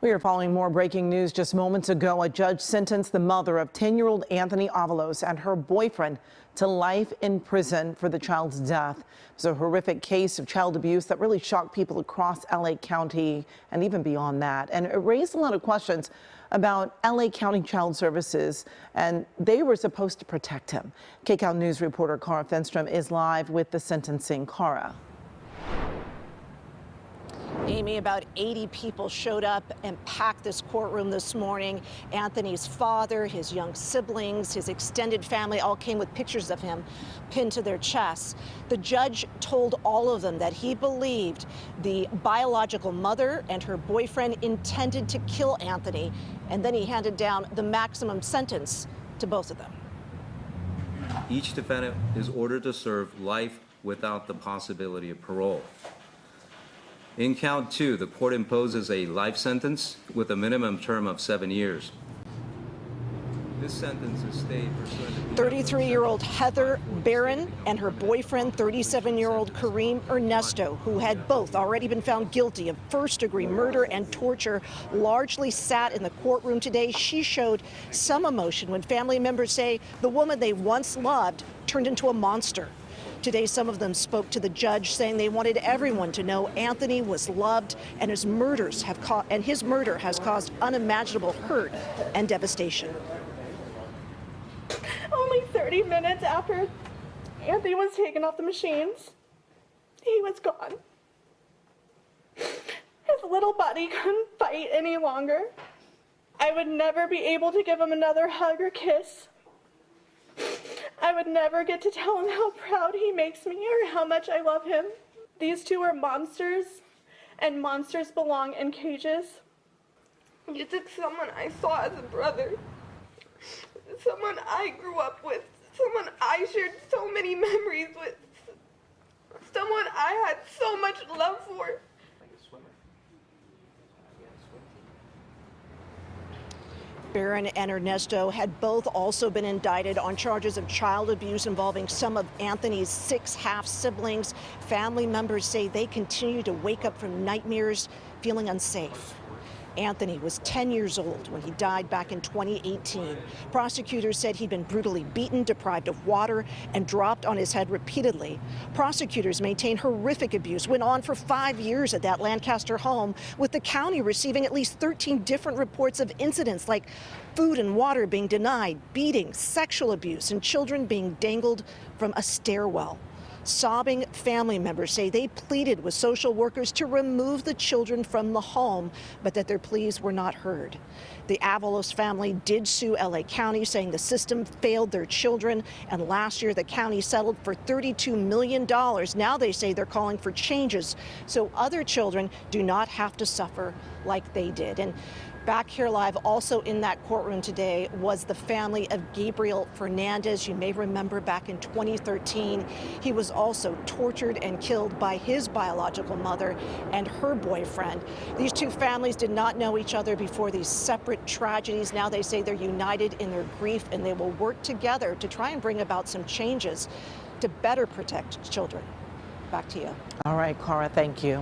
We are following more breaking news. Just moments ago, a judge sentenced the mother of 10-year-old Anthony Avalos and her boyfriend to life in prison for the child's death. It's a horrific case of child abuse that really shocked people across LA County and even beyond that. And it raised a lot of questions about LA County Child Services, and they were supposed to protect him. KCAL News reporter Cara Finnstrom is live with the sentencing. Cara. Amy, about 80 people showed up and packed this courtroom this morning. Anthony's father, his young siblings, his extended family all came with pictures of him pinned to their chests. The judge told all of them that he believed the biological mother and her boyfriend intended to kill Anthony, and then he handed down the maximum sentence to both of them. Each defendant is ordered to serve life without the possibility of parole. In count 2, the court imposes a life sentence with a minimum term of 7 years. This sentence is stayed pursuant to 33-year-old Heather Barron and her boyfriend, 37-year-old Kareem Ernesto, who had both already been found guilty of first-degree murder and torture, largely sat in the courtroom today. She showed some emotion when family members say the woman they once loved turned into a monster. Today, some of them spoke to the judge, saying they wanted everyone to know Anthony was loved and his murder has caused unimaginable hurt and devastation. Only 30 minutes after Anthony was taken off the machines, he was gone. His little body couldn't fight any longer. I would never be able to give him another hug or kiss. I would never get to tell him how proud he makes me or how much I love him. These two are monsters, and monsters belong in cages. You took someone I saw as a brother, someone I grew up with, someone I shared so many memories with, someone I had so much love for. Barron and Ernesto had both also been indicted on charges of child abuse involving some of Anthony's 6 half-siblings. Family members say they continue to wake up from nightmares feeling unsafe. Anthony was 10 years old when he died back in 2018. Prosecutors said he'd been brutally beaten, deprived of water, and dropped on his head repeatedly. Prosecutors maintain horrific abuse went on for 5 years at that Lancaster home, with the county receiving at least 13 different reports of incidents like food and water being denied, beatings, sexual abuse, and children being dangled from a stairwell. Sobbing family members say they pleaded with social workers to remove the children from the home, but that their pleas were not heard. The Avalos family did sue LA County, saying the system failed their children, and last year the county settled for $32 million. Now they say they're calling for changes so other children do not have to suffer like they did. And back here live, also in that courtroom today, was the family of Gabriel Fernandez. You may remember back in 2013, he was also tortured and killed by his biological mother and her boyfriend. These two families did not know each other before these separate tragedies. Now they say they're united in their grief, and they will work together to try and bring about some changes to better protect children. Back to you. All right, Cara, thank you.